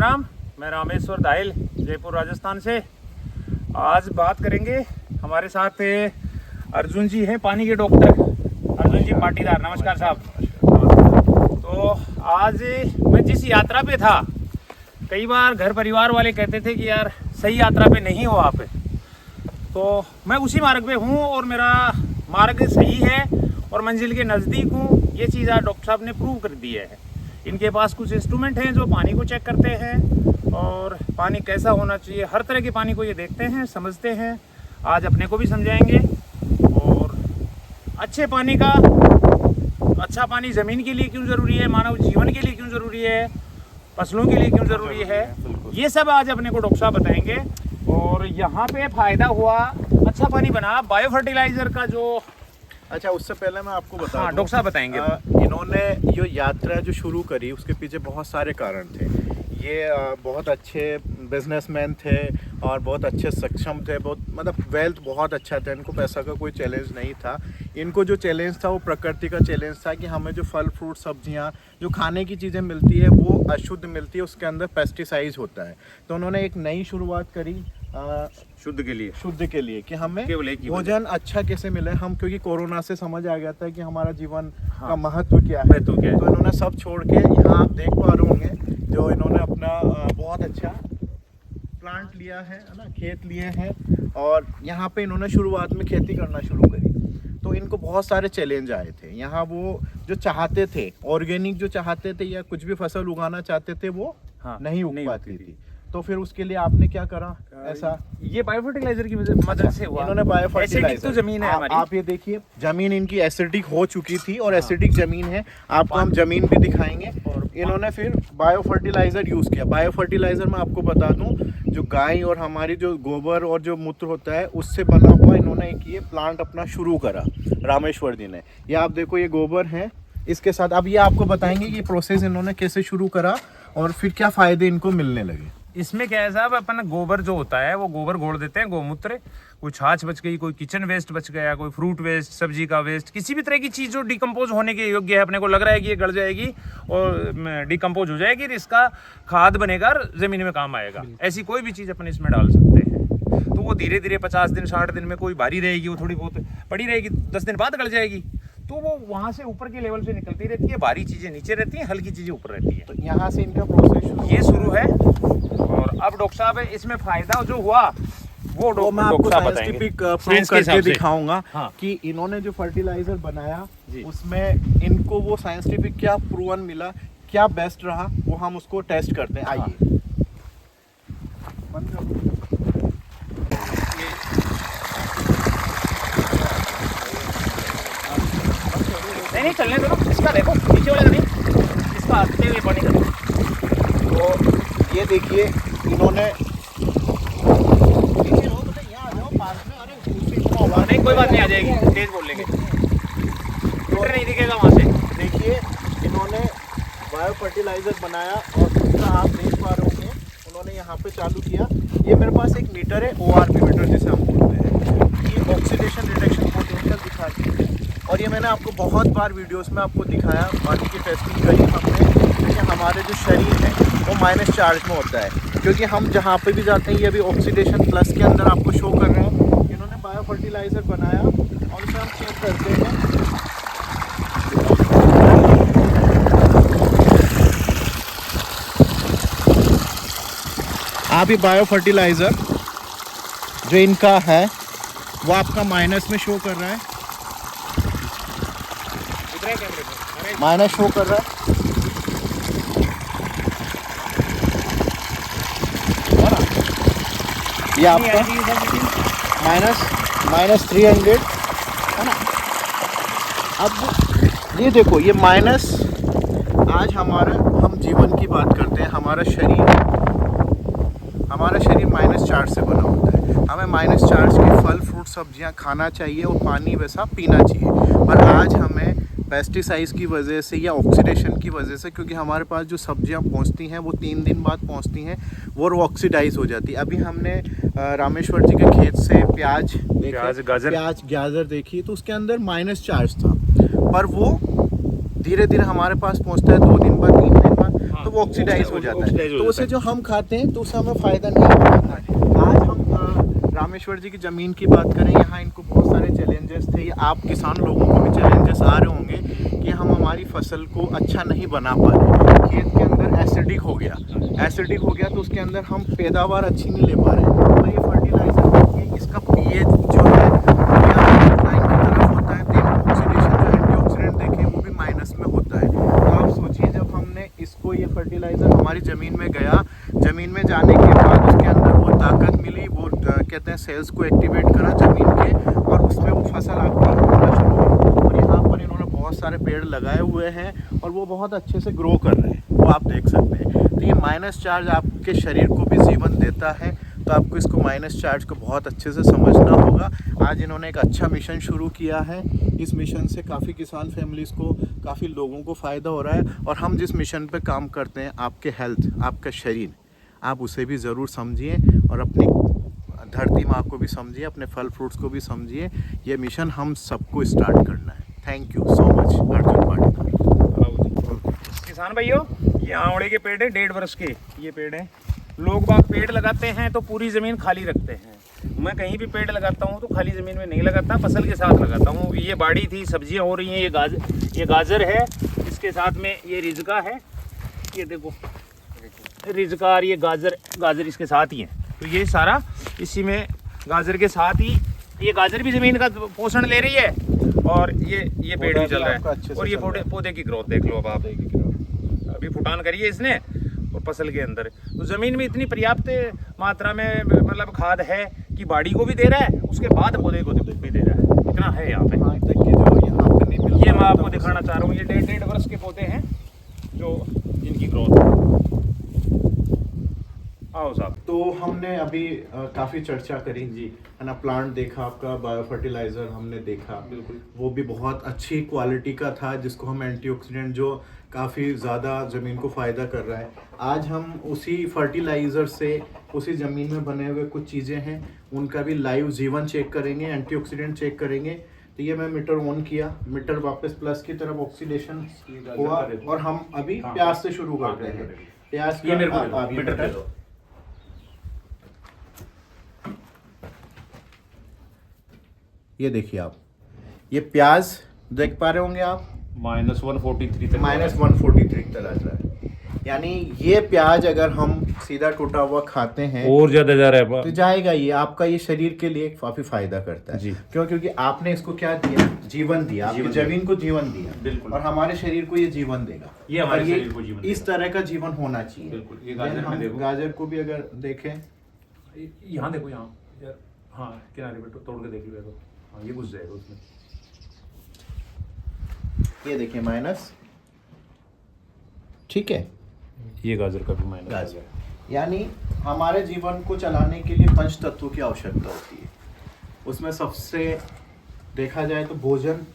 राम। मैं रामेश्वर दाहिल, जयपुर राजस्थान से। आज बात करेंगे, हमारे साथ अर्जुन जी हैं, पानी के डॉक्टर अर्जुन जी पाटीदार। नमस्कार साहब। तो आज मैं जिस यात्रा पे था, कई बार घर परिवार वाले कहते थे कि यार सही यात्रा पे नहीं हो आप, तो मैं उसी मार्ग पे हूँ और मेरा मार्ग सही है और मंजिल के नज़दीक हूँ। ये चीज़ आज डॉक्टर साहब ने प्रूव कर दी है। इनके पास कुछ इंस्ट्रूमेंट हैं जो पानी को चेक करते हैं और पानी कैसा होना चाहिए, हर तरह के पानी को ये देखते हैं, समझते हैं। आज अपने को भी समझाएंगे। और अच्छे पानी का, अच्छा पानी ज़मीन के लिए क्यों ज़रूरी है, मानव जीवन के लिए क्यों ज़रूरी है, फसलों के लिए क्यों ज़रूरी है, ये सब आज अपने को डॉक्टर साहब बताएंगे। और यहाँ पे फ़ायदा हुआ, अच्छा पानी बना, बायो फर्टिलाइज़र का जो। अच्छा, उससे पहले मैं आपको बता दूं, डॉक्टर साहब बताएंगे। इन्होंने ये यात्रा जो शुरू करी उसके पीछे बहुत सारे कारण थे। ये बहुत अच्छे बिजनेसमैन थे और बहुत अच्छे सक्षम थे, बहुत मतलब वेल्थ बहुत अच्छा था। इनको पैसा का कोई चैलेंज नहीं था। इनको जो चैलेंज था वो प्रकृति का चैलेंज था कि हमें जो फल फ्रूट सब्जियां, जो खाने की चीज़ें मिलती है वो अशुद्ध मिलती है, उसके अंदर पेस्टिसाइड होता है। तो उन्होंने एक नई शुरुआत करी शुद्ध के लिए कि हमें भोजन अच्छा कैसे मिले हम, क्योंकि कोरोना से समझ आ गया था कि हमारा जीवन का महत्व क्या है। तो इन्होंने सब छोड़ के, यहाँ आप देख पा रहे होंगे जो इन्होंने अपना बहुत अच्छा प्लांट लिया है ना, खेत लिए हैं और यहाँ पे इन्होंने शुरुआत में खेती करना शुरू करी। तो इनको बहुत सारे चैलेंज आए थे। यहाँ वो जो चाहते थे ऑर्गेनिक, जो चाहते थे या कुछ भी फसल उगाना चाहते थे वो नहीं उग पाती थी। तो फिर उसके लिए आपने क्या करा? ऐसा ये बायो फर्टिलाइजर की मदद से हुआ। इन्होंने बायो फर्टिलाइजर, तो जमीन है हमारी, आप ये देखिए जमीन इनकी एसिडिक हो चुकी थी और एसिडिक जमीन है। आपको हम जमीन भी दिखाएंगे। और इन्होंने फिर बायो फर्टिलाइजर यूज किया। बायो फर्टिलाइजर में आपको बता दूं, जो गाय और हमारी जो गोबर और जो मूत्र होता है उससे बना हुआ इन्होंने एक ये प्लांट अपना शुरू करा रामेश्वर जी ने। ये आप देखो, ये गोबर है, इसके साथ अब ये आपको बताएंगे कि प्रोसेस इन्होंने कैसे शुरू करा और फिर क्या फायदे इनको मिलने लगे। इसमें क्या है साहब, अपन गोबर जो होता है वो गोबर घोल देते हैं, गोमूत्र, कोई छाछ बच गई, कोई किचन वेस्ट बच गया, कोई फ्रूट वेस्ट, सब्जी का वेस्ट, किसी भी तरह की चीज़ जो डिकम्पोज होने के योग्य है, अपने को लग रहा है कि ये गल जाएगी और डिकम्पोज हो जाएगी, इसका खाद बनेगा और ज़मीन में काम आएगा। ऐसी कोई भी चीज़ अपन इसमें डाल सकते हैं। तो वो धीरे धीरे 50 दिन 60 दिन में कोई भारी रहेगी, वो थोड़ी बहुत पड़ी रहेगी, 10 दिन बाद गल जाएगी। तो वो वहाँ से ऊपर के लेवल से निकलती रहती है, भारी चीज़ें नीचे रहती हैं, हल्की चीज़ें ऊपर रहती हैं। तो यहाँ से इनका प्रोसेस ये शुरू है। और अब डॉक्टर साहब इसमें फायदा जो हुआ वो मैं आपको साइंटिफिक प्रूव करके दिखाऊंगा कि इन्होंने जो फर्टिलाइजर बनाया उसमें इनको वो साइंटिफिक क्या प्रूवन मिला, क्या बेस्ट रहा, वो हम उसको टेस्ट करते हैं। आइए नहीं चलने दो, इसका देखो नीचे वाले का नहीं, इसका आते हुए पानी का। तो ये देखिए इन्होंने नहीं, कोई बात नहीं, आ जाएगी, तेज बोल लेंगे तो नहीं दिखेगा वहाँ से। देखिए इन्होंने बायो फर्टिलाइजर बनाया और दूसरा आप देख पा रहे होंगे उन्होंने यहाँ पे चालू किया। ये मेरे पास एक मीटर है, ORP मीटर जिसे हम बोलते हैं। ये ऑक्सीडेशन रिडक्शन पोटेंशियल दिखाती है और ये मैंने आपको बहुत बार वीडियोस में आपको दिखाया। पानी की टेस्टिंग करी हमने कि हमारे जो शरीर है वो माइनस चार्ज में होता है, क्योंकि हम जहाँ पे भी जाते हैं ये भी ऑक्सीडेशन प्लस के अंदर आपको शो कर रहे हैं। इन्होंने बायो फर्टिलाइज़र बनाया और इसे हम चेक करते हैं। आप ये बायो फर्टिलाइज़र जो इनका है वो आपका माइनस में शो कर रहा है, माइनस शो कर रहा है ना, ये आपका -300 है ना। अब ये देखो, ये माइनस, आज हम जीवन की बात करते हैं, हमारा शरीर माइनस चार्ज से बना होता है। हमें माइनस चार्ज के फल फ्रूट सब्जियां खाना चाहिए और पानी वैसा पीना चाहिए, पर आज हमें पेस्टिसाइड्स की वजह से या ऑक्सीडेशन की वजह से, क्योंकि हमारे पास जो सब्जियां पहुंचती हैं वो 3 दिन बाद पहुंचती हैं वो ऑक्सीडाइज हो जाती है। अभी हमने रामेश्वर जी के खेत से प्याज गाजर देखी तो उसके अंदर माइनस चार्ज था, पर वो धीरे धीरे हमारे पास पहुंचता है 2 दिन बाद 3 दिन बाद, तो वो ऑक्सीडाइज हो जाता है, ऑक्सीडाइज हो तो जाता उसे है। जो हम खाते हैं तो उससे हमें फ़ायदा नहीं होता है। आज हम रामेश्वर जी की ज़मीन की बात करें, यहाँ इनको बहुत सारे चैलेंजेस थे, या आप किसान लोगों को भी चैलेंजेस आ रहे होंगे कि हम हमारी फसल को अच्छा नहीं बना पा रहे, खेत के अंदर एसिडिक हो गया तो उसके अंदर हम पैदावार अच्छी नहीं ले पा रहे हैं। तो ये फर्टिलाइज़र देखिए, इसका पीएच जो है लाइन की तरफ होता है, देन ऑक्सीडेशन जो एंटीऑक्सीडेंट देखें वो भी माइनस में होता है। तो आप सोचिए, जब हमने इसको ये फर्टिलाइज़र हमारी ज़मीन में गया, ज़मीन में जाने के बाद उसके अंदर वो ताकत मिली, वो कहते हैं सेल्स को एक्टिवेट करा ज़मीन के, और उसमें वो फसल आपकी होना शुरू हुई। और यहाँ पर इन्होंने बहुत सारे पेड़ लगाए हुए हैं और वो बहुत अच्छे से ग्रो कर रहे हैं, वो आप देख सकते हैं। तो ये माइनस चार्ज आपके शरीर को भी जीवन देता है, तो आपको इसको माइनस चार्ज को बहुत अच्छे से समझना होगा। आज इन्होंने एक अच्छा मिशन शुरू किया है, इस मिशन से काफ़ी किसान फैमिलीज़ को, काफ़ी लोगों को फ़ायदा हो रहा है। और हम जिस मिशन पे काम करते हैं, आपके हेल्थ, आपका शरीर, आप उसे भी ज़रूर समझिए और अपनी धरती माँ को भी समझिए, अपने फल फ्रूट्स को भी समझिए। ये मिशन हम सबको स्टार्ट करना है। Thank you so much Arjun Patidar. किसान भाइयों, ये आंवले के पेड़ है 1.5 वर्ष के, ये पेड़ है। लोग बाग पेड़ लगाते हैं तो पूरी ज़मीन खाली रखते हैं। मैं कहीं भी पेड़ लगाता हूँ तो खाली ज़मीन में नहीं लगाता, फसल के साथ लगाता हूँ। ये बाड़ी थी, सब्जियाँ हो रही हैं, ये गाजर है, इसके साथ में ये रिजका है, ये देखो रिजका, और ये गाजर इसके साथ ही है। तो ये सारा इसी में गाजर के साथ ही, ये गाजर भी ज़मीन का पोषण ले रही है और ये पेड़ भी चल रहा है। और ये पौधे की ग्रोथ देख लो, अब आप अभी फुटान करिए इसने और फसल के अंदर। तो ज़मीन में इतनी पर्याप्त मात्रा में मतलब खाद है कि बाड़ी को भी दे रहा है, उसके बाद पौधे को भी दे रहा है। इतना है यहाँ पे। ये मैं आपको दिखाना चाह रहा हूँ, ये 1.5 वर्ष के पौधे हैं जो इनकी ग्रोथ है। आओ साहब। तो हमने अभी काफ़ी चर्चा करी जी, है ना, प्लांट देखा आपका, बायो फर्टिलाइज़र हमने देखा, बिल्कुल, वो भी बहुत अच्छी क्वालिटी का था, जिसको हम एंटीऑक्सीडेंट जो काफ़ी ज़्यादा ज़मीन को फ़ायदा कर रहा है। आज हम उसी फर्टिलाइज़र से, उसी ज़मीन में बने हुए कुछ चीज़ें हैं, उनका भी लाइव जीवन चेक करेंगे, एंटीऑक्सीडेंट चेक करेंगे। तो ये मैं मीटर ऑन किया, मीटर वापस प्लस की तरफ ऑक्सीडेशन हुआ, और हम अभी प्याज से शुरू करते हैं। प्याज ये मेरे का को मीटर दे दो। ये देखिए आप, ये प्याज देख पा रहे होंगे आप, -143 तक, -143 तक आ रहा है। यानी ये प्याज अगर हम सीधा टूटा हुआ खाते हैं और ज्यादा जा रहा है तो जाएगा, ये आपका ये शरीर के लिए काफी फायदा करता है जी। क्यों? क्योंकि आपने इसको क्या दिया, जीवन दिया, आपकी जमीन को जीवन दिया, बिल्कुल। और हमारे शरीर को ये जीवन देगा, ये हमारे और शरीर को जीवन देगा। इस तरह का जीवन होना चाहिए। बिल्कुल। ये गाजर में देखो, गाजर को भी अगर देखें, यहाँ देखो, यहाँ यार, हाँ किनारे पे तोड़ के देख लो, हाँ ये घुस जाएगा उसमें। ये देखिए माइनस, ठीक है, ये गाजर का भी माइनस। गाजर यानी हमारे जीवन को चलाने के लिए 5 तत्वों की आवश्यकता होती है। उसमें सबसे देखा जाए तो भोजन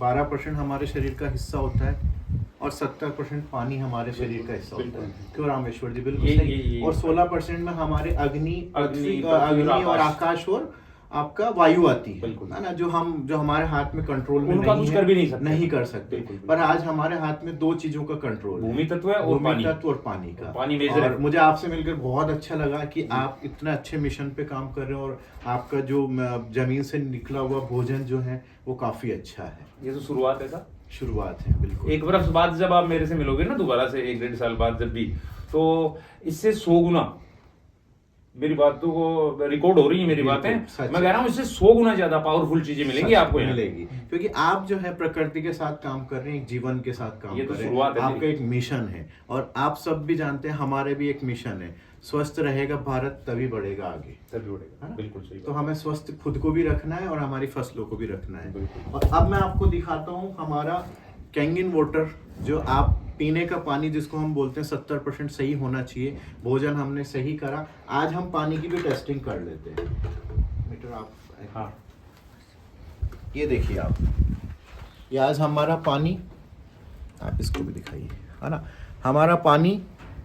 12% हमारे शरीर का हिस्सा होता है, और 70% पानी हमारे शरीर का हिस्सा होता है। क्यों रामेश्वर जी? बिल्कुल सही। और 16% में हमारे अग्नि और आकाश और आपका वायु आती है ना, जो हमारे हाथ में कंट्रोल में उनका कुछ कर भी नहीं कर सकते। पर आज हमारे हाथ में 2 चीजों का कंट्रोल, भूमि तत्व है और भूमि तत्व और पानी का। पानी मेजर है। मुझे आपसे मिलकर बहुत अच्छा लगा कि आप इतना अच्छे मिशन पे काम कर रहे हो, और आपका जो जमीन से निकला हुआ भोजन जो है वो काफी अच्छा है। ये तो शुरुआत है सर, शुरुआत है। बिल्कुल। 1 वर्ष बाद जब आप मेरे से मिलोगे ना दोबारा से, 1-1.5 साल बाद जब भी, तो इससे 100 गुना, मेरी बात तो वो रिकॉर्ड हो रही है मेरी बातें, मैं कह रहा हूँ इससे 100 गुना ज्यादा पावरफुल चीजें मिलेंगी आपको, मिलेगी, क्योंकि आप जो है प्रकृति के साथ काम कर रहे हैं, एक जीवन के साथ काम कर रहे हैं, आपका एक मिशन है। और आप सब भी जानते हैं हमारे भी एक मिशन है, स्वस्थ रहेगा भारत तभी बढ़ेगा आगे, तभी बढ़ेगा। बिल्कुल सही। तो हमें स्वस्थ खुद को भी रखना है और हमारी फसलों को भी रखना है। और अब मैं आपको दिखाता हूँ हमारा कैंगिन वाटर, जो आप पीने का पानी जिसको हम बोलते हैं 70% सही होना चाहिए। भोजन हमने सही करा, आज हम पानी की भी टेस्टिंग कर लेते हैं। मीटर आप, हाँ, ये देखिए आप, ये आज हमारा पानी, आप इसको भी दिखाइए, है ना, हमारा पानी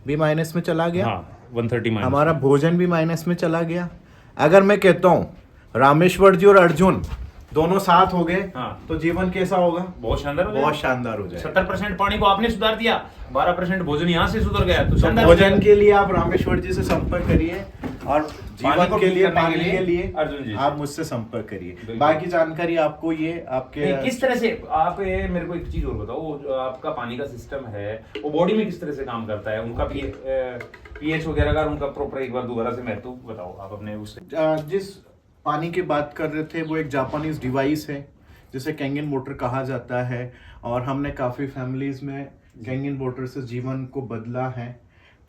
भी माइनस में चला गया, हाँ, 130 माइनस। हमारा भोजन भी माइनस में चला गया। अगर मैं कहता हूँ रामेश्वर जी और अर्जुन दोनों साथ हो गए हाँ। तो जीवन कैसा होगा? बहुत शानदार हो बहुत शानदार हो जाएगा। 70% पानी को आपने सुधार दिया, 12% भोजन यहाँ से सुधर गया, तो तो शानदार हो भोजन जाएगा। के लिए आप रामेश्वर जी से संपर्क करिए और पानी को जीवन के लिए, करने पानी के लिए अर्जुन जी आप मुझसे संपर्क करिए। बिल्कुल। बाकी जानकारी आपको ये आपके नहीं, किस तरह से आप मेरे को एक चीज और बताओ, वो जो आपका पानी का सिस्टम है वो बॉडी में किस तरह से काम करता है, उनका पीएच वगैरह का, उनका प्रॉपर एक बार दोबारा से महत्व बताओ आप अपने उससे। जिस पानी की बात कर रहे थे वो एक जापानीज डिवाइस है जिसे कैंगन वाटर कहा जाता है, और हमने काफ़ी फैमिलीज में कैंगन वाटर से जीवन को बदला है।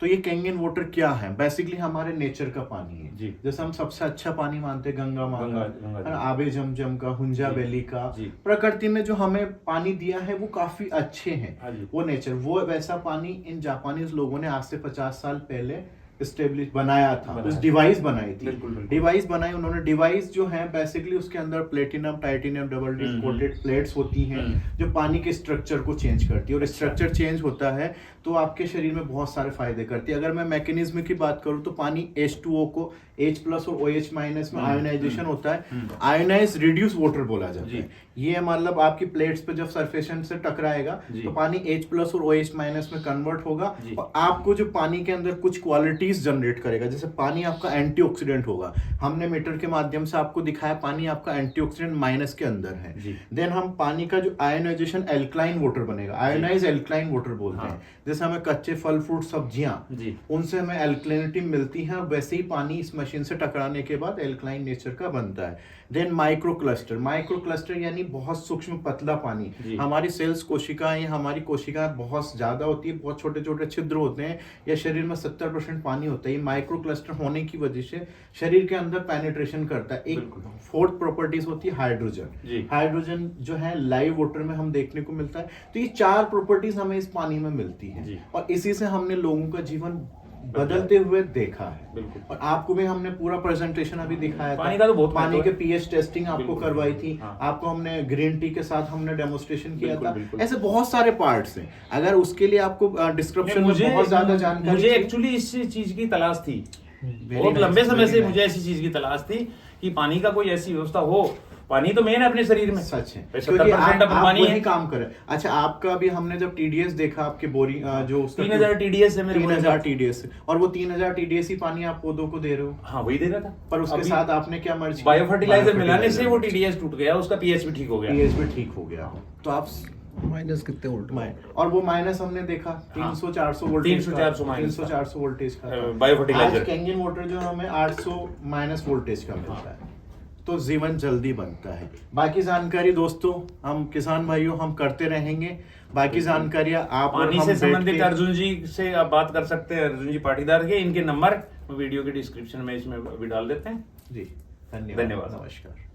तो ये कैंगन वाटर क्या है? बेसिकली हमारे नेचर का पानी है जी। जैसे हम सबसे अच्छा पानी मानते हैं गंगा माँ गंगा का, आबे जमजम का, हुंजा जी। वैली का। जी। प्रकृति ने जो हमें पानी दिया है वो काफी अच्छे हाँ हैं, जी। वो नेचर, वो वैसा पानी इन जापानीज लोगों ने आज से 50 साल पहले स्टेब्लिश बनाया था, बनाया। उस डिवाइस बनाई थी। बिल्कुल, बिल्कुल। डिवाइस बनाई उन्होंने। डिवाइस जो है बेसिकली उसके अंदर platinum, titanium, double D coated plates होती हैं जो पानी के स्ट्रक्चर को चेंज करती है, और स्ट्रक्चर चेंज होता है तो आपके शरीर में बहुत सारे फायदे करती है। अगर मैं मैकेनिज्म की बात करूं तो पानी H2O को H+ और OH- में आयोनाइजेशन होता है, आयोनाइज रिड्यूस वाटर बोला जाता है। ये मतलब आपकी प्लेट्स पे जब सरफेशन से टकराएगा तो पानी H+ और OH- में कन्वर्ट होगा, और आपको जो पानी के अंदर कुछ क्वालिटीज जनरेट करेगा। जैसे पानी आपका एंटीऑक्सीडेंट होगा, हमने मीटर के माध्यम से आपको दिखाया पानी आपका एंटीऑक्सीडेंट माइनस के अंदर है। देन हम पानी का जो आयोनाइजेशन एल्कलाइन वाटर बनेगा, आयोनाइज एल्कलाइन वाटर बोलते हैं। जैसे हमें कच्चे फल फ्रूट सब्जियां उनसे हमें एल्कलिनिटी मिलती है, वैसे ही पानी इस मशीन से टकराने के बाद एल्कलाइन नेचर का बनता है। देन माइक्रो क्लस्टर यानी बहुत सूक्ष्म पतला पानी। हमारी सेल्स कोशिकाएं, हमारी कोशिकाएं बहुत ज्यादा होती है, बहुत छोटे छोटे छिद्र होते हैं, या शरीर में 70% पानी होता है। ये माइक्रो क्लस्टर होने की वजह से शरीर के अंदर पेनिट्रेशन करता है। एक फोर्थ प्रॉपर्टीज होती है हाइड्रोजन। हाइड्रोजन जो है लाइव वाटर में हम देखने को मिलता है। तो ये 4 प्रॉपर्टीज हमें इस पानी में मिलती है, और इसी से हमने लोगों का जीवन बदलते हुए देखा है। और आपको भी हमने पूरा प्रेजेंटेशन अभी दिखाया था, पानी का तो बहुत पानी के पीएच टेस्टिंग आपको करवाई थी, आपको हमने ग्रीन टी के साथ हमने डेमोन्स्ट्रेशन किया था। ऐसे बहुत सारे पार्ट्स हैं। अगर उसके लिए आपको डिस्क्रिप्शन में बहुत ज्यादा जानकारी, मुझे एक्चुअली इस चीज की तलाश थी, बहुत लंबे समय से मुझे ऐसी चीज की तलाश थी कि पानी का कोई ऐसी व्यवस्था हो। पानी तो मेन है अपने शरीर में, सच है, 70% अपन पानी है। काम करे। अच्छा, आपका भी हमने जब TDS देखा आपके बोरिंग जो 3000 TDS है मेरे, 3000 TDS, और वो 3000 TDS ही पानी आप पौधों को दे रहे हो। हाँ, वही दे रहा था, पर उसके साथ आपने क्या मर्ज, बायो फर्टिलाइजर मिलाने से वो TDS टूट गया, उसका पीएच भी ठीक हो गया। पीएच भी ठीक हो गया। तो आप माइनस कितने वोल्ट, और वो माइनस हमने देखा 300-400 वोल्टेज, 300-400 वोल्टेज का बायो फर्टिलाइजर। कैंगन वाटर जो हमें 800 माइनस वोल्टेज का मिलता है, तो जीवन जल्दी बनता है। बाकी जानकारी दोस्तों हम किसान भाइयों हम करते रहेंगे। बाकी जानकारियां आप पानी से संबंधित अर्जुन जी से आप बात कर सकते हैं, अर्जुन जी पाटीदार के, इनके नंबर वीडियो के डिस्क्रिप्शन में इसमें भी डाल देते हैं। जी, धन्यवाद, धन्यवाद। नमस्कार।